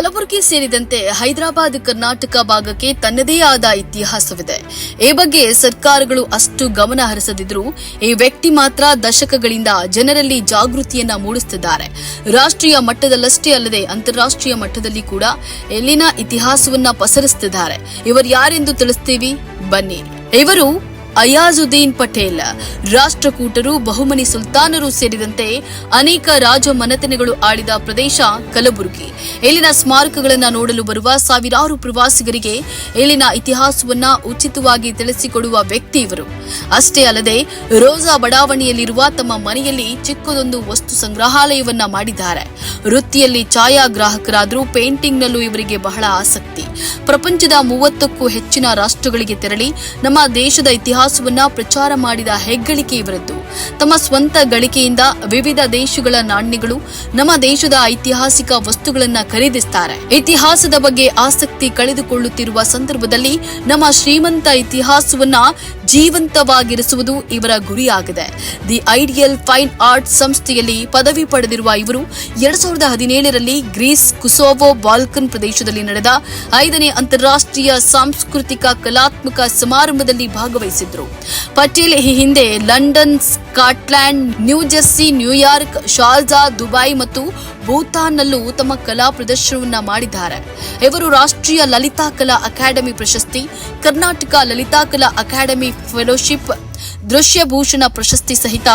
ಕಲಬುರಗಿ ಸೇರಿದಂತೆ ಹೈದರಾಬಾದ್ ಕರ್ನಾಟಕ ಭಾಗಕ್ಕೆ ತನ್ನದೇ ಆದ ಇತಿಹಾಸವಿದೆ. ಈ ಬಗ್ಗೆ ಸರ್ಕಾರಗಳು ಅಷ್ಟು ಗಮನ ಹರಿಸದಿದ್ರೂ ಈ ವ್ಯಕ್ತಿ ಮಾತ್ರ ದಶಕಗಳಿಂದ ಜನರಲ್ಲಿ ಜಾಗೃತಿಯನ್ನ ಮೂಡಿಸುತ್ತಿದ್ದಾರೆ. ರಾಷ್ಟ್ರೀಯ ಮಟ್ಟದಲ್ಲಷ್ಟೇ ಅಲ್ಲದೆ ಅಂತಾರಾಷ್ಟ್ರೀಯ ಮಟ್ಟದಲ್ಲಿ ಕೂಡ ಇಲ್ಲಿನ ಇತಿಹಾಸವನ್ನ ಪಸರಿಸುತ್ತಿದ್ದಾರೆ. ಇವರು ಯಾರೆಂದು ತಿಳಿಸ್ತೀವಿ ಬನ್ನಿ. ಇವರು ಅಯಾಜುದ್ದೀನ್ ಪಟೇಲ್. ರಾಷ್ಟ್ರಕೂಟರು, ಬಹುಮನಿ ಸುಲ್ತಾನರು ಸೇರಿದಂತೆ ಅನೇಕ ರಾಜ ಮನೆತನಗಳು ಆಳಿದ ಪ್ರದೇಶ ಕಲಬುರಗಿ. ಇಲ್ಲಿನ ಸ್ಮಾರಕಗಳನ್ನು ನೋಡಲು ಬರುವ ಸಾವಿರಾರು ಪ್ರವಾಸಿಗರಿಗೆ ಇಲ್ಲಿನ ಇತಿಹಾಸವನ್ನ ಉಚಿತವಾಗಿ ತಿಳಿಸಿಕೊಡುವ ವ್ಯಕ್ತಿ ಇವರು. ಅಷ್ಟೇ ಅಲ್ಲದೆ ರೋಜಾ ಬಡಾವಣೆಯಲ್ಲಿರುವ ತಮ್ಮ ಮನೆಯಲ್ಲಿ ಚಿಕ್ಕದೊಂದು ವಸ್ತು ಸಂಗ್ರಹಾಲಯವನ್ನ ಮಾಡಿದ್ದಾರೆ. ವೃತ್ತಿಯಲ್ಲಿ ಛಾಯಾಗ್ರಾಹಕರಾದರೂ ಪೇಂಟಿಂಗ್ನಲ್ಲೂ ಇವರಿಗೆ ಬಹಳ ಆಸಕ್ತಿ. ಪ್ರಪಂಚದ 30ಕ್ಕೂ ಹೆಚ್ಚಿನ ರಾಷ್ಟ್ರಗಳಿಗೆ ತೆರಳಿ ನಮ್ಮ ದೇಶದ ಇತಿಹಾಸವನ್ನ ಪ್ರಚಾರ ಮಾಡಿದ ಹೆಗ್ಗಳಿಕೆ ಇವರದ್ದು. ತಮ್ಮ ಸ್ವಂತ ಗಳಿಕೆಯಿಂದ ವಿವಿಧ ದೇಶಗಳ ನಾಣ್ಯಗಳು, ನಮ್ಮ ದೇಶದ ಐತಿಹಾಸಿಕ ವಸ್ತುಗಳನ್ನ ಖರೀದಿಸುತ್ತಾರೆ. ಇತಿಹಾಸದ ಬಗ್ಗೆ ಆಸಕ್ತಿ ಕಳೆದುಕೊಳ್ಳುತ್ತಿರುವ ಸಂದರ್ಭದಲ್ಲಿ ನಮ್ಮ ಶ್ರೀಮಂತ ಇತಿಹಾಸವನ್ನ ಜೀವಂತವಾಗಿರಿಸುವುದು ಇವರ ಗುರಿಯಾಗಿದೆ. ದಿ ಐಡಿಯಲ್ ಫೈನ್ ಆರ್ಟ್ಸ್ ಸಂಸ್ಥೆಯಲ್ಲಿ ಪದವಿ ಪಡೆದಿರುವ ಇವರು 2017ರಲ್ಲಿ ಗ್ರೀಸ್ ಕುಸೋವೋ ಬಾಲ್ಕನ್ ಪ್ರದೇಶದಲ್ಲಿ ನಡೆದ 5ನೇ ಅಂತಾರಾಷ್ಟ್ರೀಯ ಸಾಂಸ್ಕೃತಿಕ ಕಲಾತ್ಮಕ ಸಮಾರಂಭದಲ್ಲಿ ಭಾಗವಹಿಸಿದ್ರು. ಪಟೇಲ್ ಈ ಹಿಂದೆ London, Scotland, New Jersey, New York, Sharjah, Dubai ಮತ್ತು ಭೂತಾನ್ನಲ್ಲೂ ತಮ್ಮ ಕಲಾ ಪ್ರದರ್ಶನವನ್ನ ಮಾಡಿದ್ದಾರೆ. ಇವರು ರಾಷ್ಟ್ರೀಯ ಲಲಿತಾ ಕಲಾ ಅಕಾಡೆಮಿ ಪ್ರಶಸ್ತಿ, ಕರ್ನಾಟಕ ಲಲಿತಾ ಕಲಾ ಅಕಾಡೆಮಿ ಫೆಲೋಶಿಪ್, ದೃಶ್ಯಭೂಷಣ ಪ್ರಶಸ್ತಿ ಸಹಿತ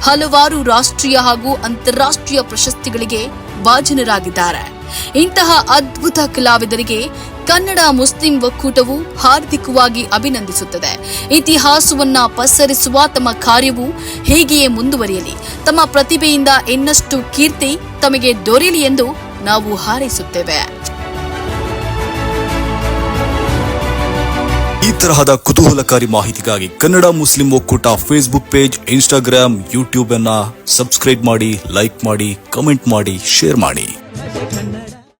ಹಲವಾರು ರಾಷ್ಟ್ರೀಯ ಹಾಗೂ ಅಂತಾರಾಷ್ಟ್ರೀಯ ಪ್ರಶಸ್ತಿಗಳಿಗೆ ಭಾಜನರಾಗಿದ್ದಾರೆ. ಇಂತಹ ಅದ್ಭುತ ಕಲಾವಿದರಿಗೆ ಕನ್ನಡ ಮುಸ್ಲಿಂ ಒಕ್ಕೂಟವು ಹಾರ್ದಿಕವಾಗಿ ಅಭಿನಂದಿಸುತ್ತದೆ. ಇತಿಹಾಸವನ್ನ ಪಸರಿಸುವ ತಮ್ಮ ಕಾರ್ಯವು ಹೀಗೆಯೇ ಮುಂದುವರಿಯಲಿ. ತಮ್ಮ ಪ್ರತಿಭೆಯಿಂದ ಇನ್ನಷ್ಟು ಕೀರ್ತಿ ತಮಗೆ ದೊರೆಯಲಿ ಎಂದು ನಾವು ಹಾರೈಸುತ್ತೇವೆ. ಈ ತರಹದ ಕುತೂಹಲಕಾರಿ ಮಾಹಿತಿಗಾಗಿ ಕನ್ನಡ ಮುಸ್ಲಿಂ ಒಕ್ಕೂಟ ಫೇಸ್ಬುಕ್ ಪೇಜ್, ಇನ್ಸ್ಟಾಗ್ರಾಮ್, ಯೂಟ್ಯೂಬ್ ಅನ್ನ ಸಬ್ಸ್ಕ್ರೈಬ್ ಮಾಡಿ, ಲೈಕ್ ಮಾಡಿ, ಕಮೆಂಟ್ ಮಾಡಿ, ಶೇರ್ ಮಾಡಿ.